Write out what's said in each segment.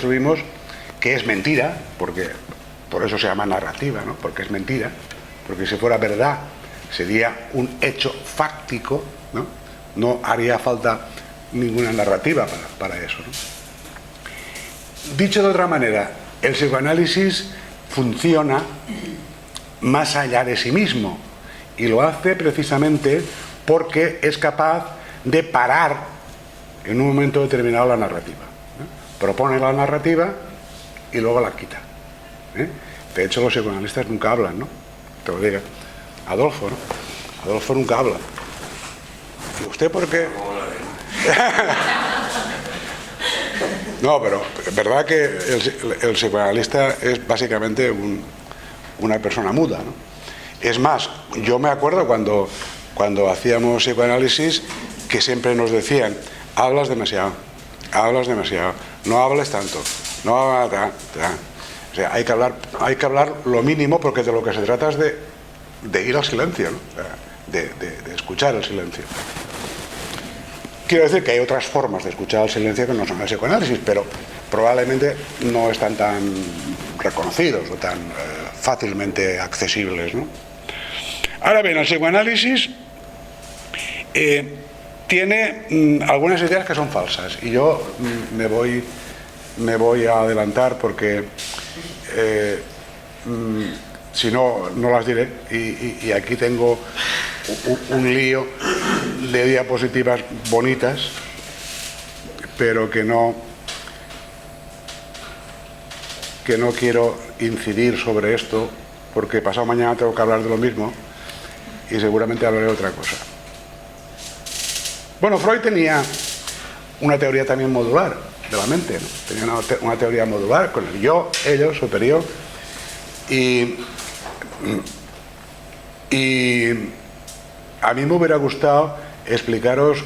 construimos, que es mentira, porque por eso se llama narrativa, ¿no? Porque es mentira, porque si fuera verdad sería un hecho fáctico, ¿no? No haría falta ninguna narrativa para eso, ¿no? Dicho de otra manera, el psicoanálisis funciona más allá de sí mismo, y lo hace precisamente porque es capaz de parar en un momento determinado la narrativa, ¿eh? Propone la narrativa y luego la quita, ¿eh? De hecho, los psicoanalistas nunca hablan, ¿no? Te lo digo. Adolfo, ¿no? Adolfo nunca habla. ¿Y usted por qué? No, pero es verdad que el psicoanalista es básicamente una persona muda, ¿no? Es más, yo me acuerdo cuando hacíamos psicoanálisis que siempre nos decían: hablas demasiado, no hables tanto, no hables tanto. O sea, hay que hablar lo mínimo, porque de lo que se trata es de ir al silencio, ¿no? O sea, de escuchar el silencio. Quiero decir que hay otras formas de escuchar el silencio que no son el psicoanálisis, pero probablemente no están tan reconocidos o tan fácilmente accesibles, ¿no? Ahora bien, el psicoanálisis tiene algunas ideas que son falsas, y yo me voy a adelantar porque si no, no las diré, y aquí tengo un lío de diapositivas bonitas, pero que no quiero incidir sobre esto, porque pasado mañana tengo que hablar de lo mismo y seguramente hablaré de otra cosa. Bueno, Freud tenía una teoría también modular de la mente, ¿no? Tenía una teoría modular con el yo, ello, superior, y a mí me hubiera gustado explicaros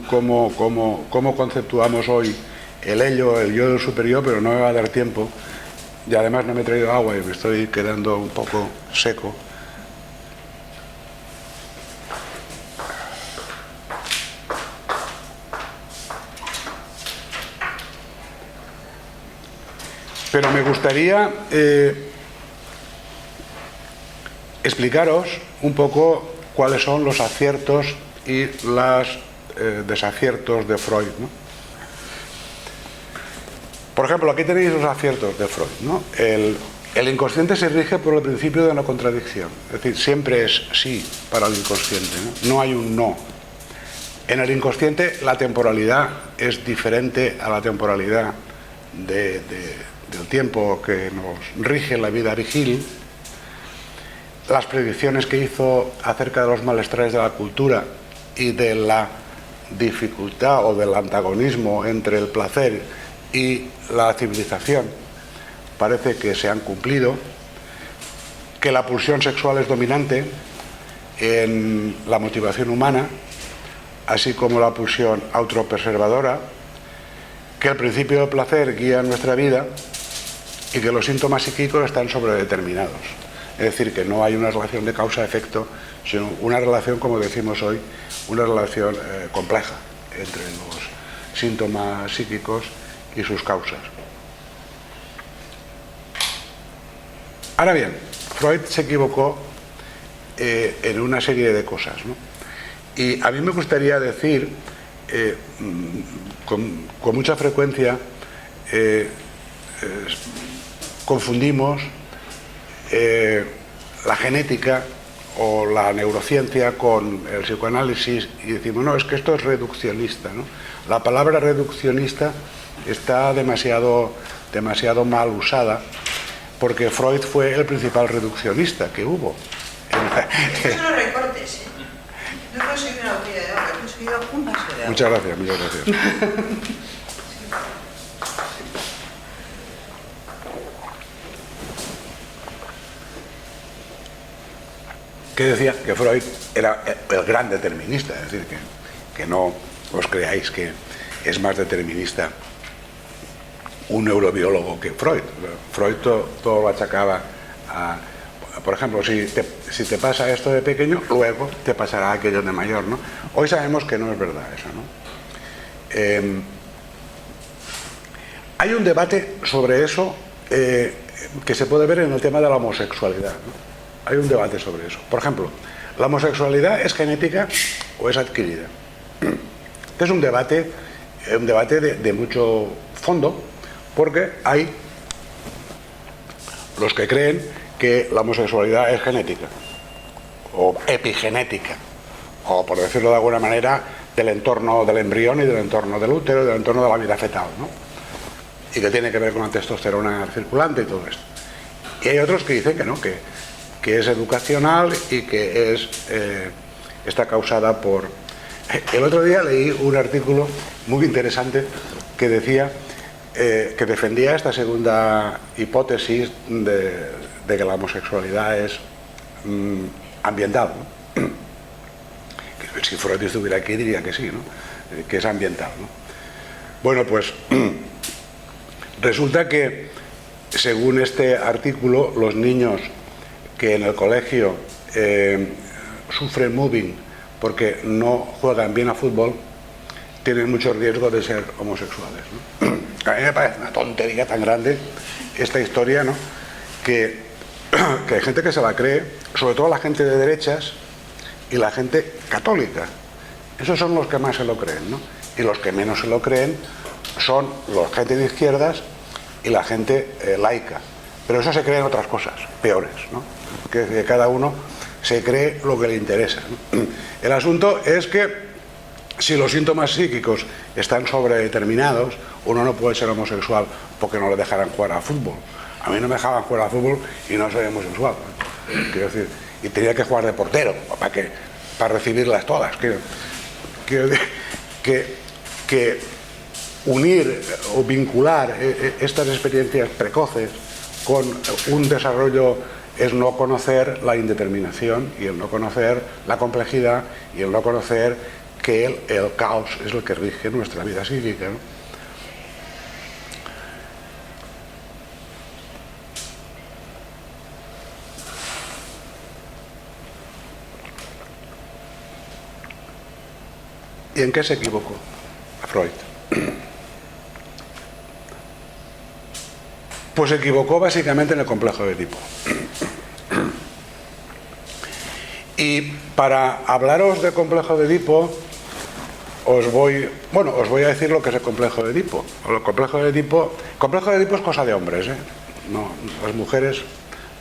cómo conceptuamos hoy el ello, el yo superior, pero no me va a dar tiempo, y además no me he traído agua y me estoy quedando un poco seco. Pero me gustaría explicaros un poco cuáles son los aciertos y los desaciertos de Freud, ¿no? Por ejemplo, aquí tenéis los aciertos de Freud, ¿no? El inconsciente se rige por el principio de no contradicción, es decir, siempre es sí para el inconsciente, ¿no? No hay un no. En el inconsciente la temporalidad es diferente a la temporalidad del tiempo que nos rige la vida vigil. Las predicciones que hizo acerca de los malestares de la cultura y de la dificultad o del antagonismo entre el placer y la civilización parece que se han cumplido, que la pulsión sexual es dominante en la motivación humana, así como la pulsión autopreservadora, que el principio del placer guía nuestra vida y que los síntomas psíquicos están sobredeterminados. Es decir, que no hay una relación de causa-efecto, sino una relación, como decimos hoy, una relación compleja entre los síntomas psíquicos y sus causas. Ahora bien, Freud se equivocó en una serie de cosas, ¿no? Y a mí me gustaría decir, con mucha frecuencia, confundimos la genética o la neurociencia con el psicoanálisis y decimos, no, es que esto es reduccionista, ¿no? La palabra reduccionista está demasiado mal usada, porque Freud fue el principal reduccionista que hubo. Estos son los recortes, ¿eh? No he conseguido una botella de agua, he conseguido un vaso de agua. Muchas gracias, muchas gracias. Que decía que Freud era el gran determinista, es decir, que no os creáis que es más determinista un neurobiólogo que Freud. Freud todo lo achacaba a, por ejemplo, si te pasa esto de pequeño, luego te pasará aquello de mayor, ¿no? Hoy sabemos que no es verdad eso, ¿no? Hay un debate sobre eso que se puede ver en el tema de la homosexualidad, ¿no? Hay un debate sobre eso. Por ejemplo, ¿la homosexualidad es genética o es adquirida? Este es un debate de mucho fondo, porque hay los que creen que la homosexualidad es genética o epigenética, o por decirlo de alguna manera, del entorno del embrión y del entorno del útero y del entorno de la vida fetal, ¿no? Y que tiene que ver con la testosterona circulante y todo esto. Y hay otros que dicen que no, que es educacional y que está causada por... El otro día leí un artículo muy interesante que decía que defendía esta segunda hipótesis de que la homosexualidad es ambiental, ¿no? Que si Freud estuviera aquí diría que sí, ¿no? Que es ambiental, ¿no? Bueno, pues resulta que según este artículo, los niños que en el colegio sufren mobbing porque no juegan bien a fútbol tienen mucho riesgo de ser homosexuales, ¿no? A mí me parece una tontería tan grande esta historia, ¿no? Que hay gente que se la cree, sobre todo la gente de derechas y la gente católica. Esos son los que más se lo creen, ¿no? Y los que menos se lo creen son la gente de izquierdas y la gente laica. Pero eso se cree en otras cosas peores, ¿no? Que cada uno se cree lo que le interesa, ¿no? El asunto es que si los síntomas psíquicos están sobredeterminados, uno no puede ser homosexual porque no le dejarán jugar al fútbol. A mí no me dejaban jugar al fútbol y no soy homosexual, ¿no? Quiero decir, y tenía que jugar de portero para recibirlas todas. Quiero decir que unir o vincular estas experiencias precoces con un desarrollo es no conocer la indeterminación y el no conocer la complejidad y el no conocer que el caos es el que rige nuestra vida psíquica, ¿no? ¿Y en qué se equivocó Freud? Pues se equivocó básicamente en el complejo de Edipo. Y para hablaros del complejo de Edipo, os voy a decir lo que es el complejo de Edipo. El complejo de Edipo es cosa de hombres, ¿eh? No, las mujeres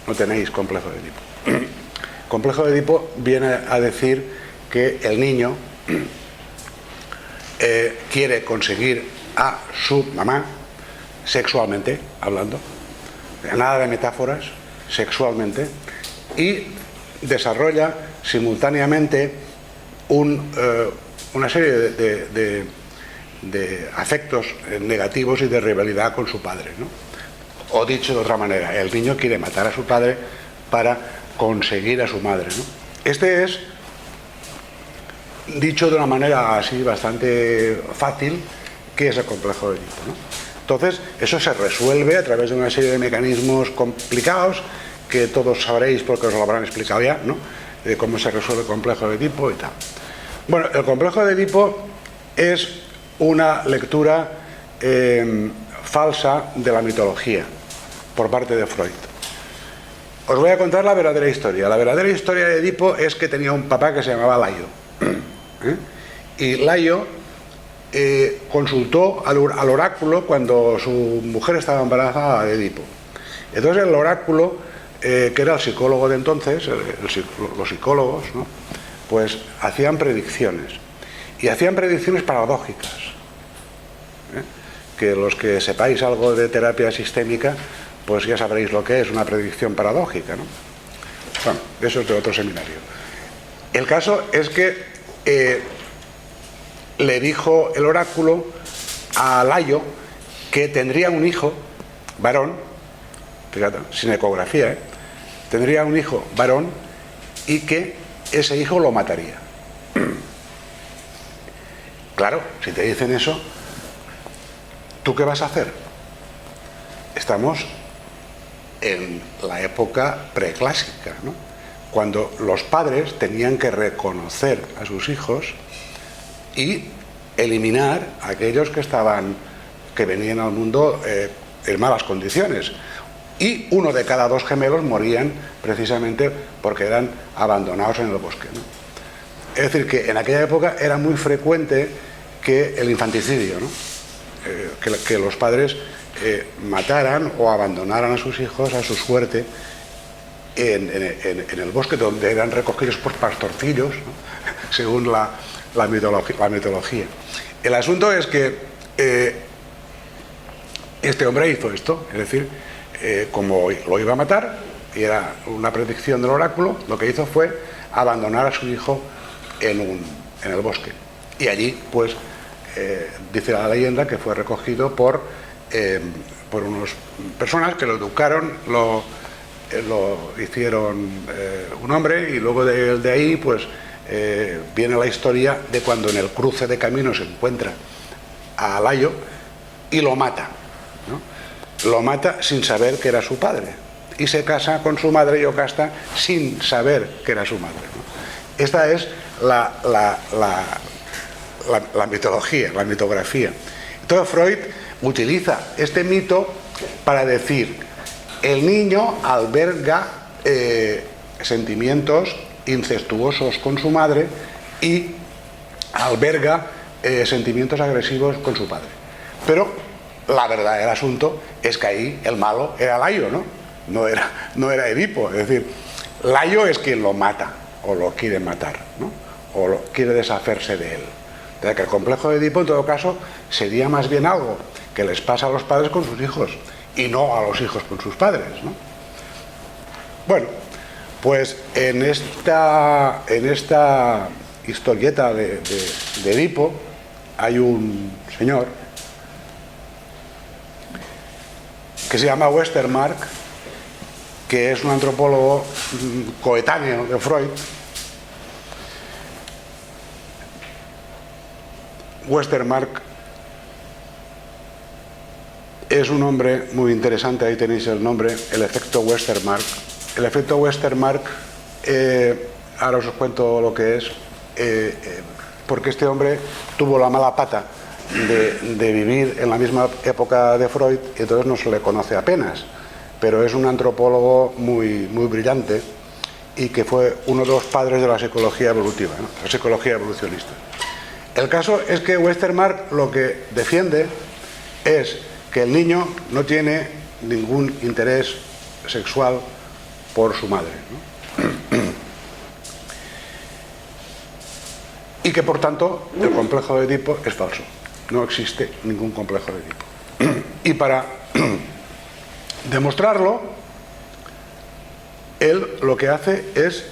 no tenéis complejo de Edipo. Complejo de Edipo viene a decir que el niño quiere conseguir a su mamá sexualmente hablando, nada de metáforas, sexualmente, y desarrolla simultáneamente una serie de afectos negativos y de rivalidad con su padre, ¿no? O dicho de otra manera, el niño quiere matar a su padre para conseguir a su madre, ¿no? Este es, dicho de una manera así bastante fácil, ¿qué es el complejo de Edipo, ¿no? Entonces, eso se resuelve a través de una serie de mecanismos complicados que todos sabréis porque os lo habrán explicado ya, ¿no? De cómo se resuelve el complejo de Edipo y tal. Bueno, el complejo de Edipo es una lectura falsa de la mitología por parte de Freud. Os voy a contar la verdadera historia. La verdadera historia de Edipo es que tenía un papá que se llamaba Laio. Y Laio consultó al oráculo cuando su mujer estaba embarazada de Edipo. Entonces el oráculo, que era el psicólogo de entonces, los psicólogos, ¿no? Pues hacían predicciones. Y hacían predicciones paradójicas. Que los que sepáis algo de terapia sistémica, pues ya sabréis lo que es una predicción paradójica, ¿no? Bueno, eso es de otro seminario. El caso es que le dijo el oráculo a Laio que tendría un hijo varón, fíjate, sin ecografía, tendría un hijo varón y que ese hijo lo mataría. Claro, si te dicen eso, ¿tú qué vas a hacer? Estamos en la época preclásica, ¿no? Cuando los padres tenían que reconocer a sus hijos y eliminar a aquellos que estaban que venían al mundo en malas condiciones. Y 1 de cada 2 gemelos morían precisamente porque eran abandonados en el bosque, ¿no? Es decir, que en aquella época era muy frecuente que el infanticidio, ¿no? Que los padres mataran o abandonaran a sus hijos a su suerte en el bosque, donde eran recogidos por pastorcillos, ¿no? Según la mitología. El asunto es que este hombre hizo esto, es decir, como lo iba a matar, y era una predicción del oráculo, lo que hizo fue abandonar a su hijo en el bosque. Y allí, pues, dice la leyenda que fue recogido por unas personas que lo educaron, lo hicieron un hombre, y luego de ahí, pues, viene la historia de cuando en el cruce de caminos se encuentra a Layo y lo mata, ¿no? Lo mata sin saber que era su padre, y se casa con su madre Yocasta sin saber que era su madre, ¿no? Esta es la mitología, la mitografía. Entonces Freud utiliza este mito para decir: el niño alberga sentimientos incestuosos con su madre y alberga sentimientos agresivos con su padre. Pero la verdad del asunto es que ahí el malo era Layo, ¿no? No era Edipo. Es decir, Layo es quien lo mata, o lo quiere matar, ¿no? O quiere deshacerse de él. O sea, que el complejo de Edipo, en todo caso, sería más bien algo que les pasa a los padres con sus hijos, y no a los hijos con sus padres, ¿no? Bueno, pues en esta historieta de Edipo hay un señor que se llama Westermarck, que es un antropólogo coetáneo de Freud. Westermarck es un hombre muy interesante, ahí tenéis el nombre, el efecto Westermarck. El efecto Westermarck, ahora os cuento lo que es, porque este hombre tuvo la mala pata de vivir en la misma época de Freud, y entonces no se le conoce apenas, pero es un antropólogo muy, muy brillante, y que fue uno de los padres de la psicología evolutiva, ¿no? La psicología evolucionista. El caso es que Westermarck lo que defiende es que el niño no tiene ningún interés sexual por su madre, ¿no? Y que por tanto el complejo de Edipo es falso. No existe ningún complejo de Edipo. Y para demostrarlo, él lo que hace es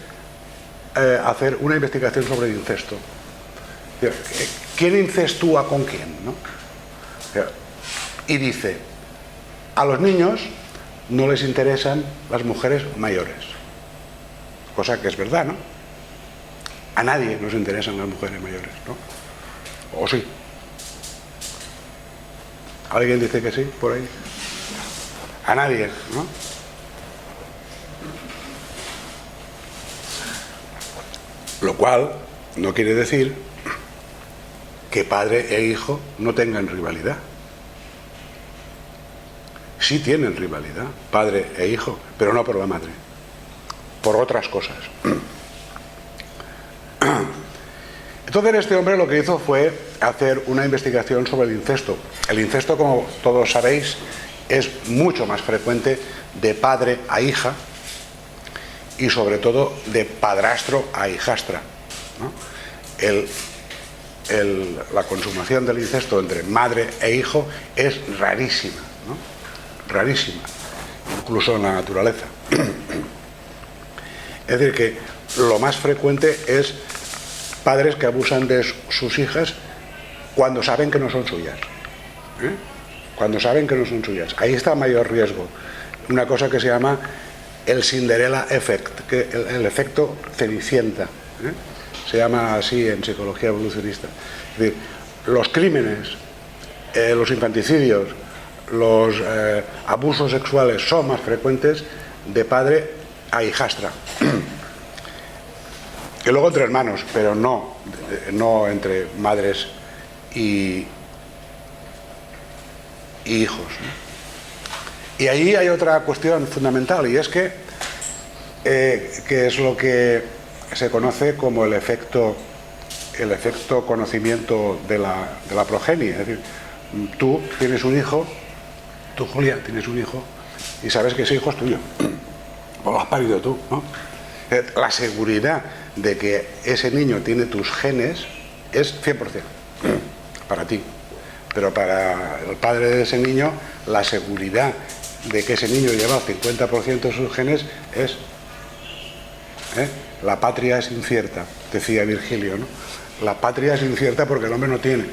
hacer una investigación sobre el incesto. ¿Quién incestúa con quién, no? Y dice: a los niños no les interesan las mujeres mayores. Cosa que es verdad, ¿no? A nadie nos interesan las mujeres mayores, ¿no? ¿O sí? ¿Alguien dice que sí, por ahí? A nadie, ¿no? Lo cual no quiere decir que padre e hijo no tengan rivalidad. Sí tienen rivalidad, padre e hijo, pero no por la madre, por otras cosas. Entonces este hombre lo que hizo fue hacer una investigación sobre el incesto. El incesto, como todos sabéis, es mucho más frecuente de padre a hija, y sobre todo de padrastro a hijastra, ¿no? La consumación del incesto entre madre e hijo es rarísima, ¿no? Rarísima, incluso en la naturaleza. Es decir, que lo más frecuente es padres que abusan de sus hijas cuando saben que no son suyas, ¿eh? Cuando saben que no son suyas. Ahí está mayor riesgo. Una cosa que se llama el Cinderella Effect, que el efecto Cenicienta, ¿eh? Se llama así en psicología evolucionista. Es decir, los crímenes, los infanticidios, los abusos sexuales son más frecuentes de padre a hijastra. Y luego entre hermanos, pero no entre madres y y hijos, ¿no? Y ahí hay otra cuestión fundamental, y es que es lo que se conoce como el efecto conocimiento de la progenie. Es decir, tú tienes un hijo, tú, Julia, tienes un hijo y sabes que ese hijo es tuyo, o lo has parido tú, ¿no? La seguridad de que ese niño tiene tus genes es 100% para ti, pero para el padre de ese niño la seguridad de que ese niño lleva el 50% de sus genes es la patria es incierta, decía Virgilio, ¿no? La patria es incierta porque el hombre no tiene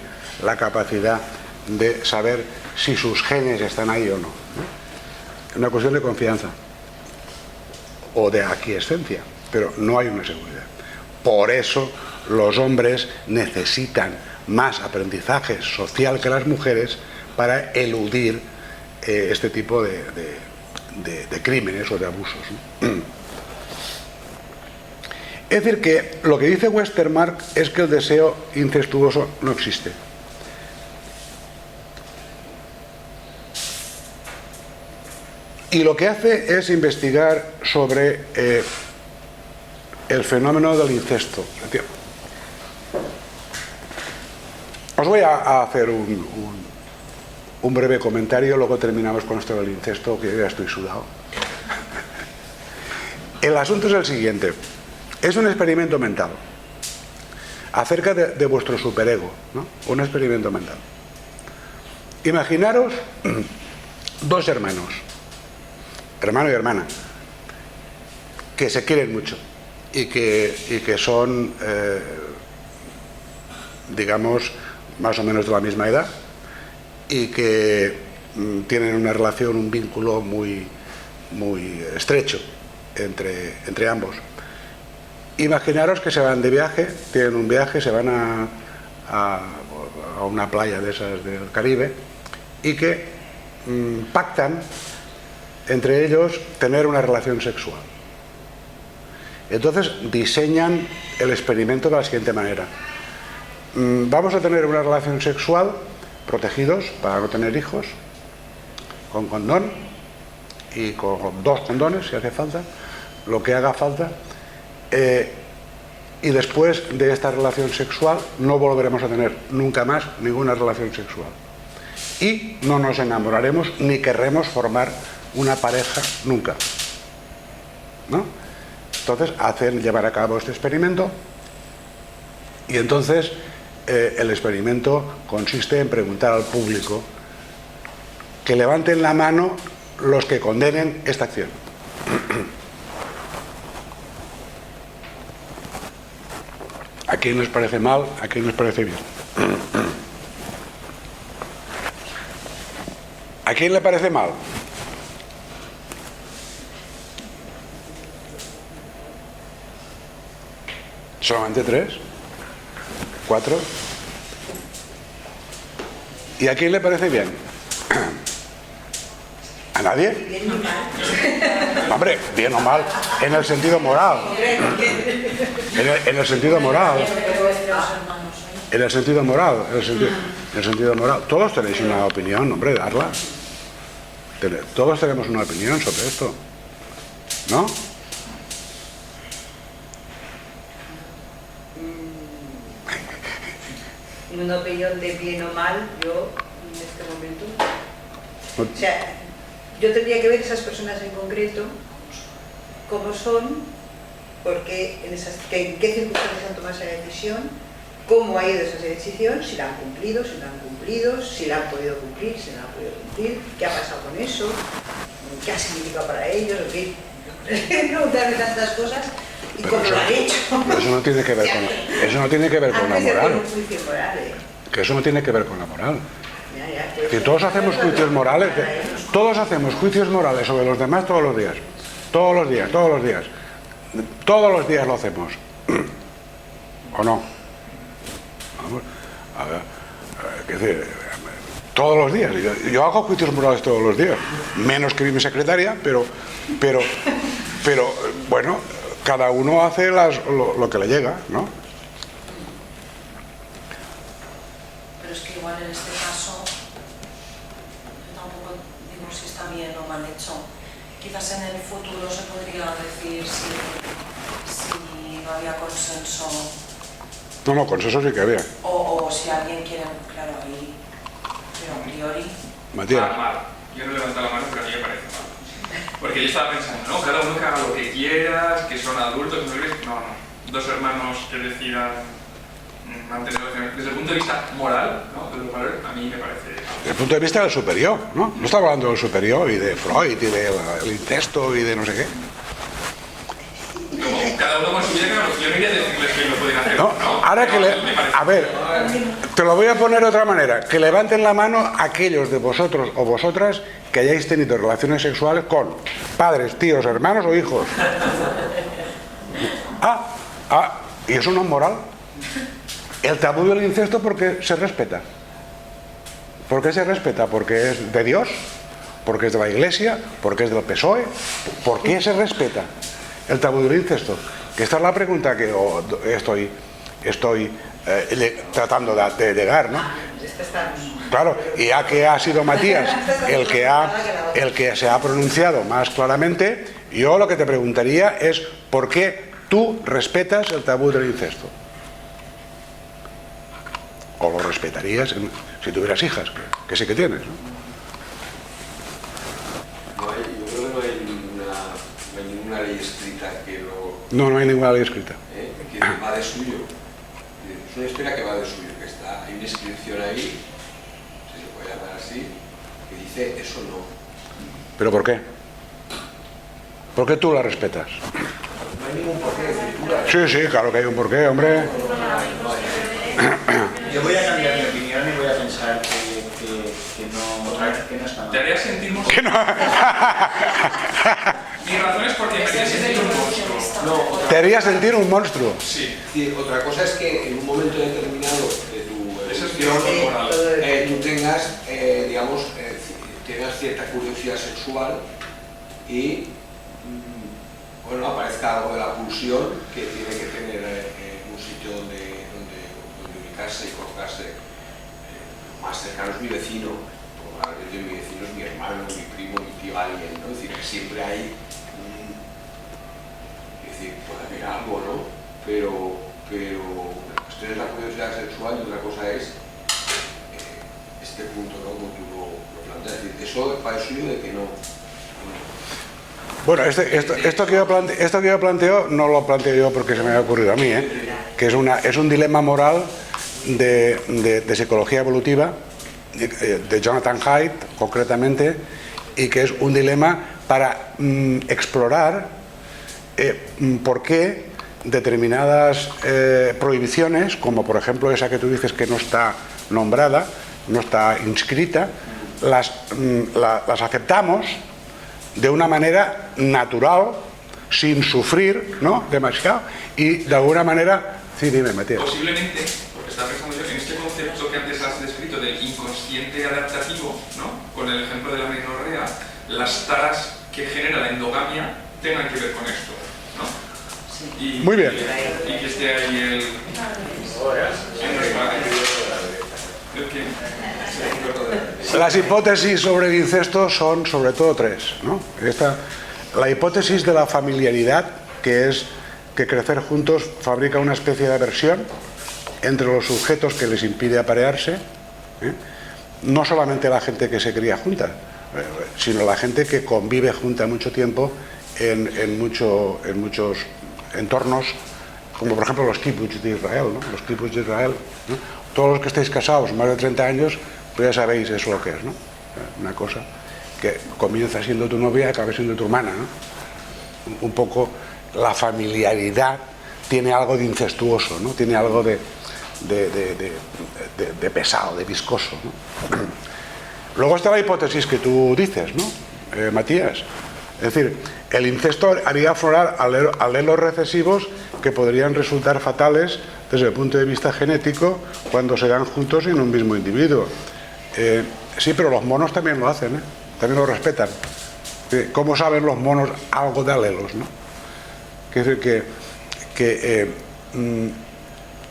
la capacidad de saber si sus genes están ahí o no. Es una cuestión de confianza o de aquiescencia, pero no hay una seguridad. Por eso los hombres necesitan más aprendizaje social que las mujeres para eludir este tipo de crímenes o de abusos, ¿no? Es decir, que lo que dice Westermarck es que el deseo incestuoso no existe. Y lo que hace es investigar sobre el fenómeno del incesto. Os voy a hacer un breve comentario, luego terminamos con esto del incesto, que yo ya estoy sudado. El asunto es el siguiente. Es un experimento mental acerca de vuestro superego, ¿no? Un experimento mental. Imaginaros dos hermanos, hermano y hermana, que se quieren mucho y que son, digamos, más o menos de la misma edad y que tienen una relación, un vínculo muy estrecho entre ambos. Imaginaros que se van de viaje, tienen un viaje, se van a una playa de esas del Caribe y que pactan entre ellos tener una relación sexual. Entonces diseñan el experimento de la siguiente manera. Vamos a tener una relación sexual protegidos para no tener hijos, con condón y con 2 condones si hace falta, lo que haga falta. Y después de esta relación sexual no volveremos a tener nunca más ninguna relación sexual y no nos enamoraremos ni querremos formar una pareja nunca, ¿no? Entonces llevar a cabo este experimento y entonces el experimento consiste en preguntar al público que levanten la mano los que condenen esta acción. ¿A quién les parece mal? ¿A quién les parece bien? ¿A quién le parece mal? ¿Solamente 3? ¿4? ¿Y a quién le parece bien? ¿A nadie? Bien y mal. Hombre, bien o mal, en el sentido moral. En el sentido moral. En el sentido moral. En el sentido moral. Todos tenéis una opinión, hombre, darla. Todos tenemos una opinión sobre esto, ¿no? Una opinión de bien o mal, yo en este momento. O sea, yo tendría que ver esas personas en concreto, cómo son, porque en qué circunstancias han tomado esa decisión, cómo ha ido esa decisión, si la han cumplido, si no la han cumplido, si la han podido cumplir, si no la han podido cumplir, qué ha pasado con eso, qué ha significado para ellos, en fin. Preguntarme tantas cosas y cómo lo han hecho. Eso no tiene que ver con, eso no tiene que ver con la moral. Un juicio moral, Que eso no tiene que ver con la moral. Que todos hacemos juicios morales, todos hacemos juicios morales sobre los demás todos los días. Todos los días, todos los días. Todos los días lo hacemos. ¿O no? Vamos, a ver, qué decir, todos los días. Yo hago juicios morales todos los días. Menos que mi secretaria, pero bueno, cada uno hace lo que le llega, ¿no? Pero es que igual en este caso han hecho. Quizás en el futuro se podría decir si no había consenso. No, consenso sí que había. O si alguien quiere, claro, ahí, pero a priori. Matías. Mal. Yo no levanto la mano, pero a mí me parece mal. Porque yo estaba pensando, ¿no? Cada uno que haga lo que quieras, que son adultos, que no. Dos hermanos que decidan mantener relaciones. Desde el punto de vista moral, ¿no? De los valores, a mí me parece. Desde el punto de vista del superior, ¿no? No estaba hablando del superior y de Freud y del incesto y de no sé qué. Como cada uno con su vida, claro, yo no iría a decirles que lo pueden hacer. No, ahora que a ver, te lo voy a poner de otra manera. Que levanten la mano aquellos de vosotros o vosotras que hayáis tenido relaciones sexuales con padres, tíos, hermanos o hijos. ¿Y eso no es moral? El tabú del incesto, porque se respeta. ¿Por qué se respeta? Porque es de Dios, porque es de la Iglesia, porque es del PSOE. ¿Por qué se respeta el tabú del incesto? Que esta es la pregunta que estoy tratando de llegar, ¿no? Claro, y ya que ha sido Matías el que se ha pronunciado más claramente, yo lo que te preguntaría es ¿por qué tú respetas el tabú del incesto? ¿O lo respetarías si tuvieras hijas, que sí que tienes, ¿no? Yo creo que no hay ninguna ley escrita que lo... No hay ninguna ley escrita. Que va de suyo. Es una historia que va de suyo, que hay una inscripción ahí, si se puede llamar así, que dice eso no. ¿Pero por qué? ¿Por qué tú la respetas? No hay ningún porqué de escritura. Sí, claro que hay un porqué, hombre. Yo voy a cambiar mi opinión y voy a pensar que no está mal. Te haría sentir monstruo. Mi razón es porque me haría sentir un monstruo. Te haría sentir un monstruo. Sí. Sí, otra cosa es que en un momento determinado de tu Eso es evolución, moral. tú tengas, tengas cierta curiosidad sexual y bueno, aparezca algo de la pulsión que tiene que tener un sitio donde ubicarse y colocarse. Más cercano es mi vecino, probablemente mi vecino es mi hermano, mi primo, mi tío, alguien, ¿no? Es decir, que siempre hay puede haber algo, ¿no? Pero la cuestión es la curiosidad sexual y otra cosa es este punto, ¿no? Como tú lo planteas. Es decir, eso va de suyo de que no. Bueno, esto que yo planteo no lo planteo yo porque se me ha ocurrido a mí, que es un dilema moral de psicología evolutiva, de Jonathan Haidt concretamente, y que es un dilema para explorar por qué determinadas prohibiciones, como por ejemplo esa que tú dices que no está nombrada, no está inscrita, las aceptamos de una manera natural, sin sufrir, ¿no?, demasiado, y de alguna manera... Sí, dime, Matías. Posiblemente, porque estaba pensando yo en este concepto que antes has descrito del inconsciente adaptativo, ¿no?, con el ejemplo de la menorrea, las taras que genera la endogamia tengan que ver con esto, ¿no? Y, muy bien. Y que esté ahí el... Las hipótesis sobre el incesto son sobre todo tres, ¿no? La hipótesis de la familiaridad, que es que crecer juntos fabrica una especie de aversión entre los sujetos que les impide aparearse, no solamente la gente que se cría junta, sino la gente que convive junta mucho tiempo en muchos entornos, como por ejemplo los kibbutz de Israel, ¿no? Los kibbutz de Israel, ¿no? Todos los que estáis casados más de 30 años, pues ya sabéis eso lo que es, ¿no? Una cosa que comienza siendo tu novia y acaba siendo tu hermana, ¿no? Un poco la familiaridad tiene algo de incestuoso, ¿no? Tiene algo de pesado, de viscoso, ¿no? Luego está la hipótesis que tú dices, ¿no, Matías? Es decir, el incesto haría aflorar alelos recesivos que podrían resultar fatales desde el punto de vista genético cuando se dan juntos en un mismo individuo. Sí, pero los monos también lo hacen, también lo respetan. ¿Cómo saben los monos algo de alelos, no? Es decir, que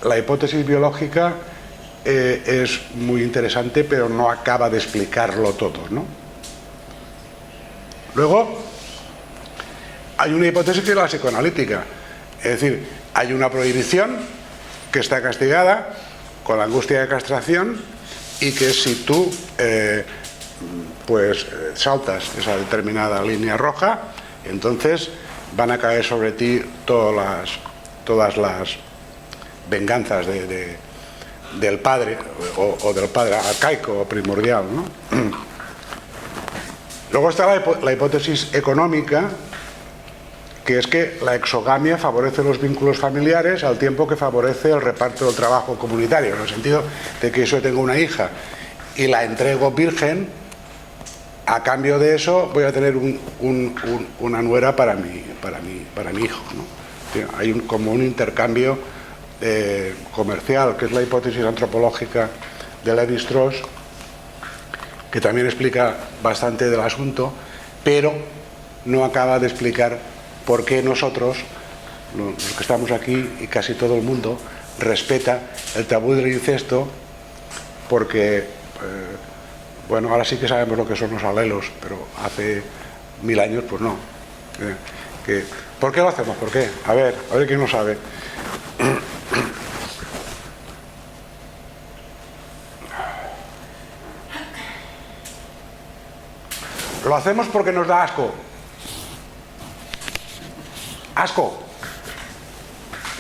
la hipótesis biológica es muy interesante, pero no acaba de explicarlo todo, ¿no? Luego, hay una hipótesis que es la psicoanalítica. Es decir, hay una prohibición que está castigada con la angustia de castración y que si tú saltas esa determinada línea roja, entonces van a caer sobre ti todas las venganzas del padre o del padre arcaico o primordial, ¿no? Luego está la hipótesis económica, que es que la exogamia favorece los vínculos familiares al tiempo que favorece el reparto del trabajo comunitario, en el sentido de que yo tengo una hija y la entrego virgen, a cambio de eso voy a tener una nuera para mi hijo, ¿no? Hay como un intercambio comercial, que es la hipótesis antropológica de Lévi-Strauss, que también explica bastante del asunto, pero no acaba de explicar por qué nosotros, los que estamos aquí y casi todo el mundo, respeta el tabú del incesto, porque bueno, ahora sí que sabemos lo que son los alelos, pero hace 1000 años pues no. ¿Por qué lo hacemos? ¿Por qué? A ver quién lo sabe. Lo hacemos porque nos da asco. Asco.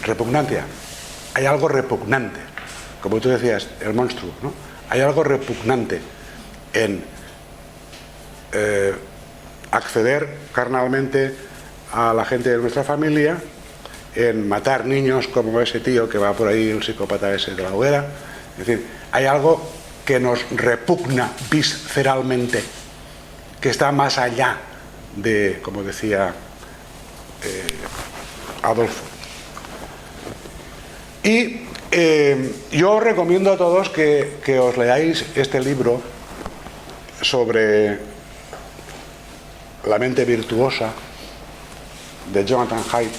Repugnancia. Hay algo repugnante. Como tú decías, el monstruo, ¿no? Hay algo repugnante en acceder carnalmente a la gente de nuestra familia, en matar niños como ese tío que va por ahí, el psicópata ese de la hoguera. Es decir, hay algo que nos repugna visceralmente, que está más allá de, como decía Adolfo. Y yo os recomiendo a todos que os leáis este libro sobre la mente virtuosa de Jonathan Haidt,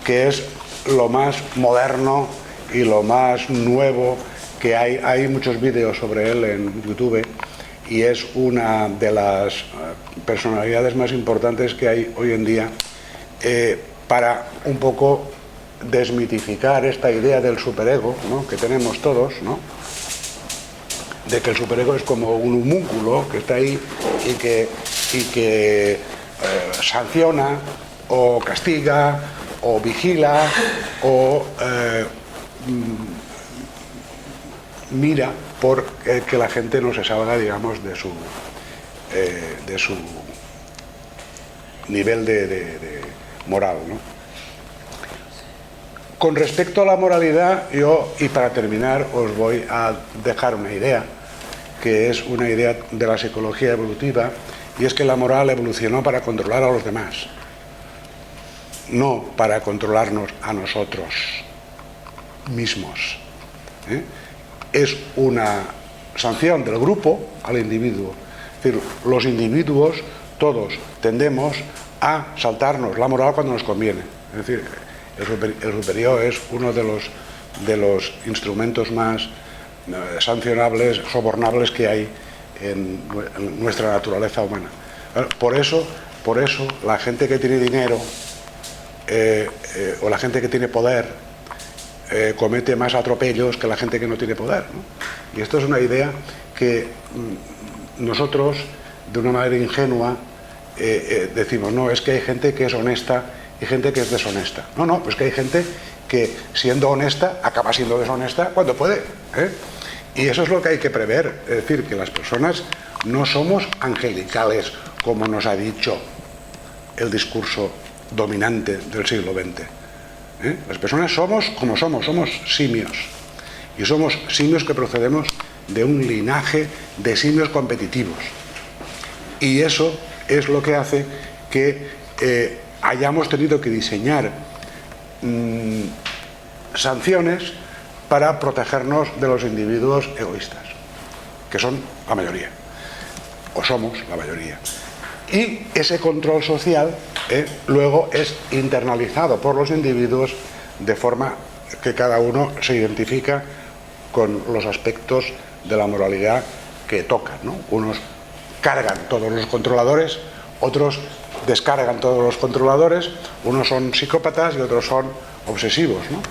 que es lo más moderno y lo más nuevo que hay. Hay muchos vídeos sobre él en YouTube y es una de las personalidades más importantes que hay hoy en día para un poco desmitificar esta idea del superego, ¿no?, que tenemos todos, ¿no?, de que el superego es como un homúnculo que está ahí y que sanciona o castiga o vigila o mira por que la gente no se salga, digamos, de su nivel de moral, ¿no? Con respecto a la moralidad, yo, y para terminar, os voy a dejar una idea, que es una idea de la psicología evolutiva, y es que la moral evolucionó para controlar a los demás, no para controlarnos a nosotros mismos, ¿eh? Es una sanción del grupo al individuo. Es decir, los individuos, todos, tendemos a saltarnos la moral cuando nos conviene. Es decir, el superior es uno de los instrumentos más sancionables, sobornables que hay en nuestra naturaleza humana. Por eso la gente que tiene dinero o la gente que tiene poder comete más atropellos que la gente que no tiene poder, ¿no? Y esto es una idea que nosotros, de una manera ingenua, decimos, no, es que hay gente que es honesta y gente que es deshonesta. No, pues que hay gente que, siendo honesta, acaba siendo deshonesta cuando puede, ¿eh? Y eso es lo que hay que prever. Es decir, que las personas no somos angelicales, como nos ha dicho el discurso dominante del siglo XX. Las personas somos como somos simios. Y somos simios que procedemos de un linaje de simios competitivos. Y eso es lo que hace que hayamos tenido que diseñar sanciones para protegernos de los individuos egoístas, que son la mayoría, o somos la mayoría. Y ese control social luego es internalizado por los individuos de forma que cada uno se identifica con los aspectos de la moralidad que tocan, ¿no? Unos cargan todos los controladores, otros descargan todos los controladores, unos son psicópatas y otros son obsesivos, ¿no?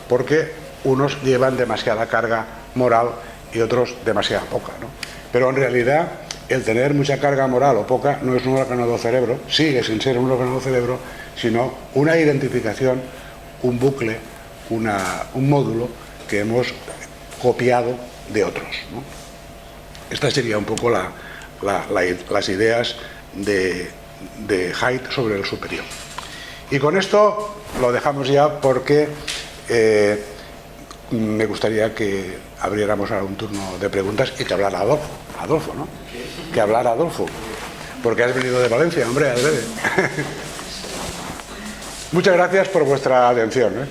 Porque unos llevan demasiada carga moral y otros demasiada poca, ¿no? Pero en realidad el tener mucha carga moral o poca no es un órgano del cerebro, sigue sin ser un órgano del cerebro, sino una identificación, un bucle, un módulo que hemos copiado de otros, ¿no? Esta sería un poco las ideas de Haidt sobre el superior. Y con esto lo dejamos ya porque me gustaría que abriéramos ahora un turno de preguntas y que hablara Adolfo, ¿no? Que hablara Adolfo, porque has venido de Valencia, hombre, adrede. Muchas gracias por vuestra atención, ¿eh?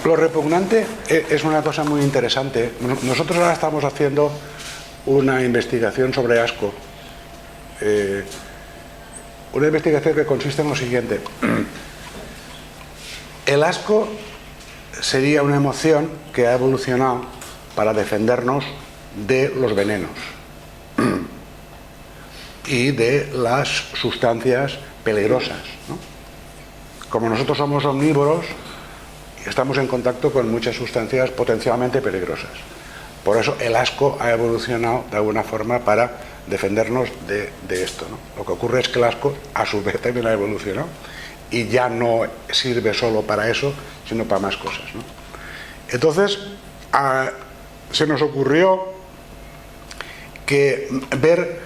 Lo repugnante es una cosa muy interesante. Nosotros ahora estamos haciendo una investigación sobre asco. Una investigación que consiste en lo siguiente. El asco sería una emoción que ha evolucionado para defendernos de los venenos y de las sustancias peligrosas, ¿no? Como nosotros somos omnívoros, estamos en contacto con muchas sustancias potencialmente peligrosas. Por eso el asco ha evolucionado de alguna forma para defendernos de esto, ¿no? Lo que ocurre es que el asco a su vez también ha evolucionado y ya no sirve solo para eso, sino para más cosas, ¿no? Entonces se nos ocurrió que ver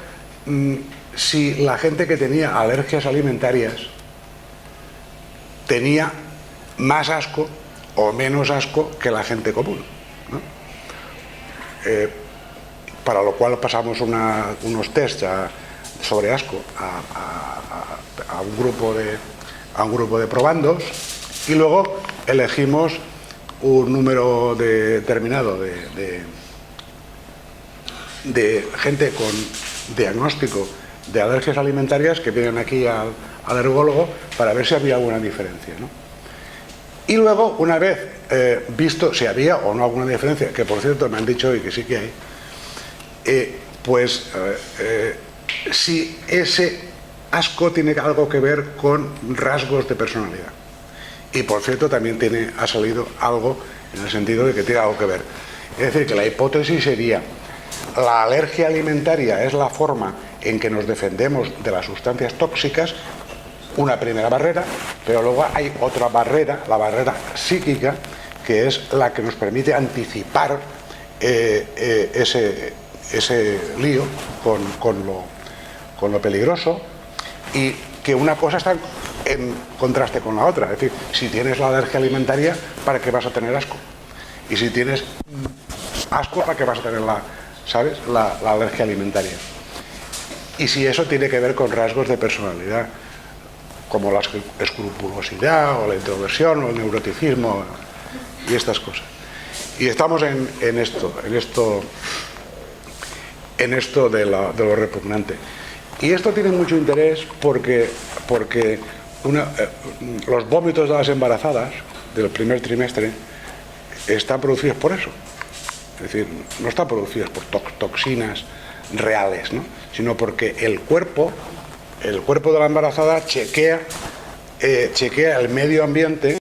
si la gente que tenía alergias alimentarias tenía más asco o menos asco que la gente común, ¿no? Para lo cual pasamos unos tests sobre asco a un grupo de probandos y luego elegimos un número determinado de gente con diagnóstico de alergias alimentarias que vienen aquí al alergólogo para ver si había alguna diferencia, ¿no? Y luego, una vez visto si había o no alguna diferencia, que por cierto me han dicho hoy que sí que hay, si ese asco tiene algo que ver con rasgos de personalidad. Y por cierto también ha salido algo en el sentido de que tiene algo que ver. Es decir, que la hipótesis sería: la alergia alimentaria es la forma en que nos defendemos de las sustancias tóxicas, una primera barrera, pero luego hay otra barrera, la barrera psíquica, que es la que nos permite anticipar ese lío con lo peligroso, y que una cosa está en contraste con la otra. Es decir, si tienes la alergia alimentaria, ¿para qué vas a tener asco? Y si tienes asco, ¿para qué vas a tener la alergia alimentaria? Y si eso tiene que ver con rasgos de personalidad, como la escrupulosidad o la introversión o el neuroticismo y estas cosas. Y estamos en esto de lo repugnante. Y esto tiene mucho interés porque los vómitos de las embarazadas del primer trimestre están producidos por eso. Es decir, no están producidos por toxinas reales, ¿no? Sino porque el cuerpo de la embarazada chequea el medio ambiente